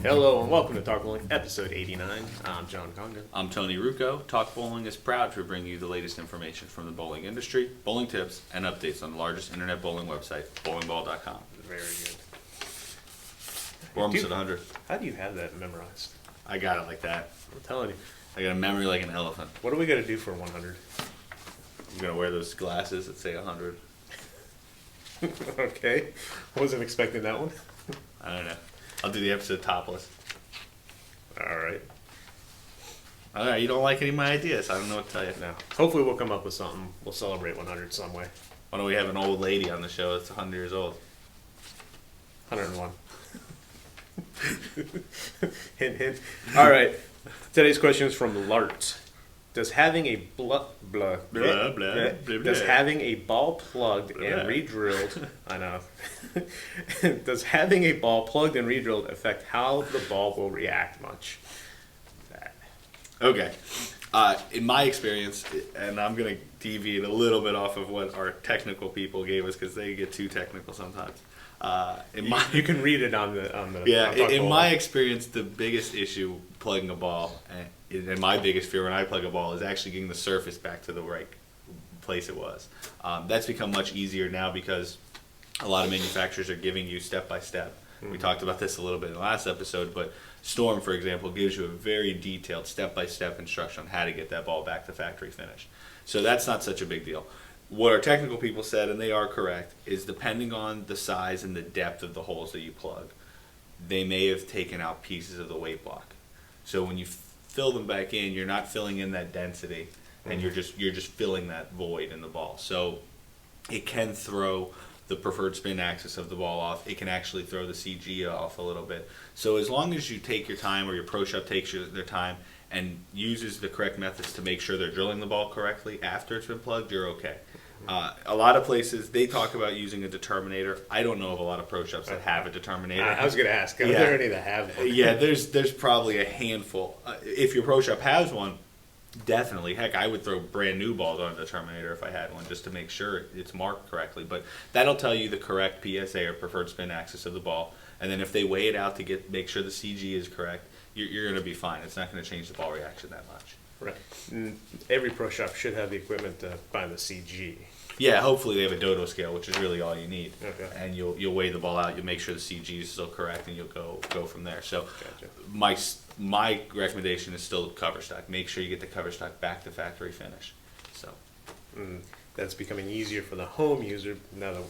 Hello and welcome to Talk Bowling, episode 89. I'm John Congdon. I'm Tony Rucco. Talk Bowling is proud to bring you the latest information from the bowling industry, bowling tips, and updates on the largest internet bowling website, bowlingball.com. Very good. We're almost at 100. How do you have that memorized? I got it like that. I'm telling you. I got a memory like an elephant. What do we got to do for 100? I'm going to wear those glasses that say 100. Okay. Wasn't expecting that one. I don't know. I'll do the episode topless. All right. All right, you don't like any of my ideas. I don't know what to tell you. Now, hopefully we'll come up with something. We'll celebrate 100 some way. Why don't we have an old lady on the show that's 100 years old? 101. Hint, hint. All right. Today's question is from Larrt. Does having a Does having a ball plugged and redrilled I know. Does having a ball plugged and redrilled affect how the ball will react much? Okay. In my experience, and I'm going to deviate a little bit off of what our technical people gave us because they get too technical sometimes. You can read it on the yeah. In my experience, the biggest issue plugging a ball, and my biggest fear when I plug a ball, is actually getting the surface back to the right place it was. That's become much easier now because a lot of manufacturers are giving you step by step. We talked about this a little bit in the last episode, but Storm, for example, gives you a very detailed step by step instruction on how to get that ball back to factory finish. So that's not such a big deal. What our technical people said, and they are correct, is depending on the size and the depth of the holes that you plug, they may have taken out pieces of the weight block. So when you fill them back in, you're not filling in that density, and you're just filling that void in the ball. So it can throw the preferred spin axis of the ball off. It can actually throw the CG off a little bit. So as long as you take your time, or your pro shop takes their time and uses the correct methods to make sure they're drilling the ball correctly after it's been plugged, you're okay. A lot of places, they talk about using a determinator. I don't know of a lot of pro shops that have a determinator. I was going to ask, are there any that have one? Yeah, there's probably a handful. If your pro shop has one, definitely. Heck, I would throw brand new balls on a determinator if I had one just to make sure it's marked correctly. But that'll tell you the correct PSA, or preferred spin axis, of the ball. And then if they weigh it out to make sure the CG is correct, you're going to be fine. It's not going to change the ball reaction that much. Right. Every pro shop should have the equipment to find the CG. Yeah, hopefully they have a dodo scale, which is really all you need. Okay. And you'll weigh the ball out, you'll make sure the CG is still correct, and you'll go from there. So Gotcha. my recommendation is still cover stock. Make sure you get the cover stock back to factory finish. So That's becoming easier for the home user now that.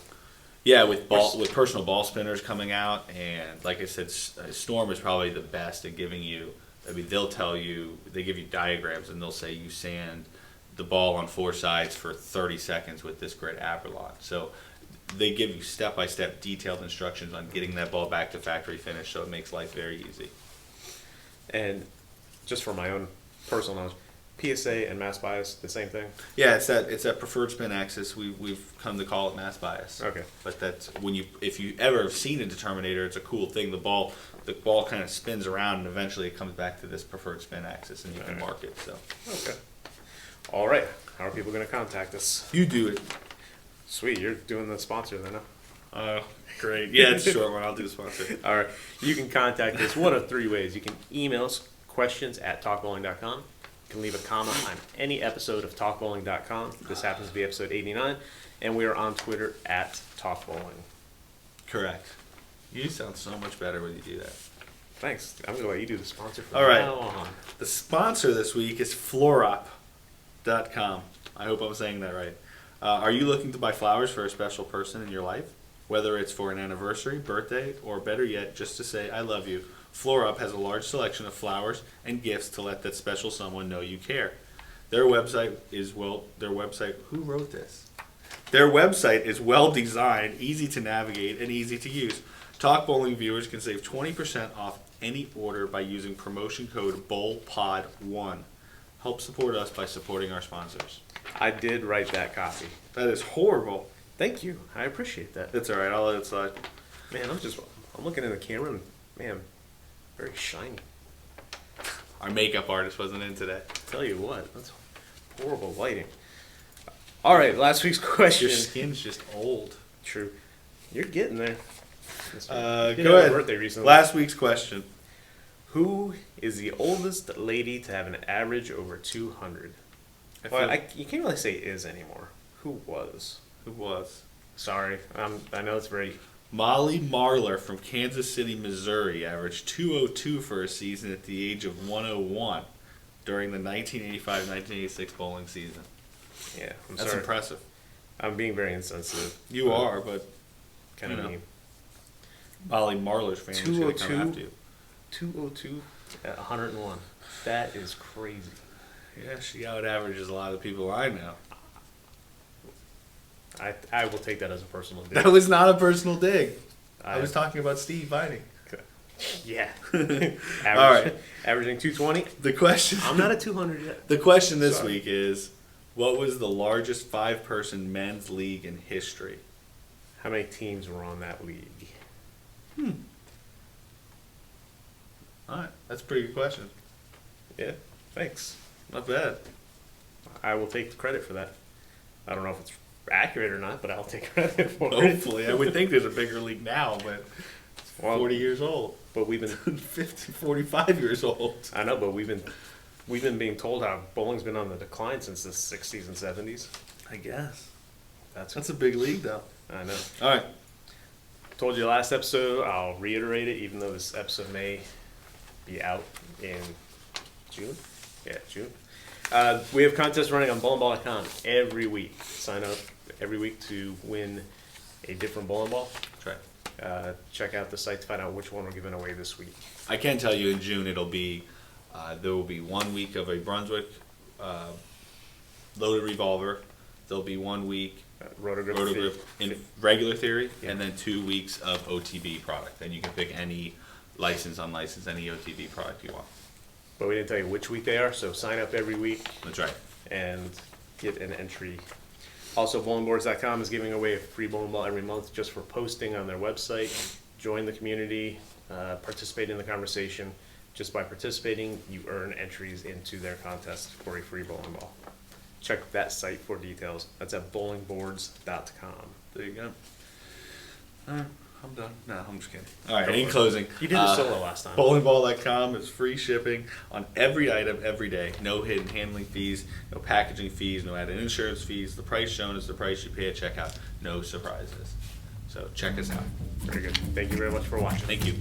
yeah, with personal ball spinners coming out, and like I said, Storm is probably the best at giving you. I mean, they give you diagrams, and they'll say you sand the ball on four sides for 30 seconds with this grit Aberlock. So they give you step-by-step detailed instructions on getting that ball back to factory finish, so it makes life very easy. And just for my own personal knowledge, PSA and mass bias, the same thing? Yeah, it's that preferred spin axis. We've come to call it mass bias. Okay. But that's if you ever have seen a determinator, it's a cool thing. The ball kind of spins around, and eventually it comes back to this preferred spin axis, and you can mark it. So. Okay. All right. How are people going to contact us? You do it. Sweet. You're doing the sponsor then, huh? Oh, great. Yeah, it's a short one. I'll do the sponsor. All right. You can contact us one of three ways. You can email us questions@talkbowling.com. You can leave a comment on any episode of talkbowling.com. This happens to be episode 89. And we are on Twitter @talkbowling. Correct. You sound so much better when you do that. Thanks. I'm going to let you do the sponsor from All right. now on. The sponsor this week is Larrt.com. I hope I'm saying that right. Are you looking to buy flowers for a special person in your life? Whether it's for an anniversary, birthday, or better yet, just to say I love you, Larrt has a large selection of flowers and gifts to let that special someone know you care. Their website is who wrote this? Their website is well designed, easy to navigate, and easy to use. Talk Bowling viewers can save 20% off any order by using promotion code BOWLPOD1. Help support us by supporting our sponsors. I did write that copy. That is horrible. Thank you. I appreciate that. That's all right. I'll let it slide. Man, I'm looking in the camera and, man, very shiny. Our makeup artist wasn't in today. Tell you what, that's horrible lighting. All right, last week's question. Your skin's just old. True. You're getting there. Go You had a ahead. birthday recently. Last week's question. Who is the oldest lady to have an average over 200? You can't really say is anymore. Who was? Who was? Sorry, I know it's very... Molly Marler from Kansas City, Missouri, averaged 202 for a season at the age of 101 during the 1985-1986 bowling season. Yeah, I'm That's sorry. impressive. I'm being very insensitive. You are, but Kind of you know. mean. Molly Marler's family should have come after you. 202 at 101. That is crazy. Yeah, she out averages a lot of people I know. I will take that as a personal dig. That was not a personal dig. I was talking about Steve Vining. Yeah. All right. Averaging 220. The question. I'm not at 200 yet. The question this Sorry. week is, what was the largest 5-person men's league in history? How many teams were on that league? All right, that's a pretty good question. Yeah, thanks. Not bad. I will take the credit for that. I don't know if it's accurate or not, but I'll take credit for it. Hopefully, I would think there's a bigger league now, but it's Well, 40 years old. But we've been 50, 45 years old. I know, but we've been being told how bowling's been on the decline since the 60s and 70s. I guess. That's a big league, though. I know. All right. Told you last episode, I'll reiterate it, even though this episode may be out in June. Yeah, June. We have contests running on bowlingballcom every week. Sign up every week to win a different bowling ball. That's right. Check out the site to find out which one we're giving away this week. I can tell you in June it'll be, there will be 1 week of a Brunswick loaded revolver. There'll be 1 week Rotogrip in regular theory, Yeah. and then 2 weeks of OTB product. And you can pick any license, unlicensed, any OTB product you want. But we didn't tell you which week they are, so sign up every week That's right. and get an entry. Also, bowlingboards.com is giving away a free bowling ball every month just for posting on their website. Join the community, participate in the conversation. Just by participating, you earn entries into their contest for a free bowling ball. Check that site for details. That's at bowlingboards.com. There you go. I'm done. No, I'm just kidding. All right, in closing. You did the solo last time. Bowlingball.com is free shipping on every item every day. No hidden handling fees, no packaging fees, no added insurance fees. The price shown is the price you pay at checkout. No surprises. So check us out. Very good. Thank you very much for watching. Thank you.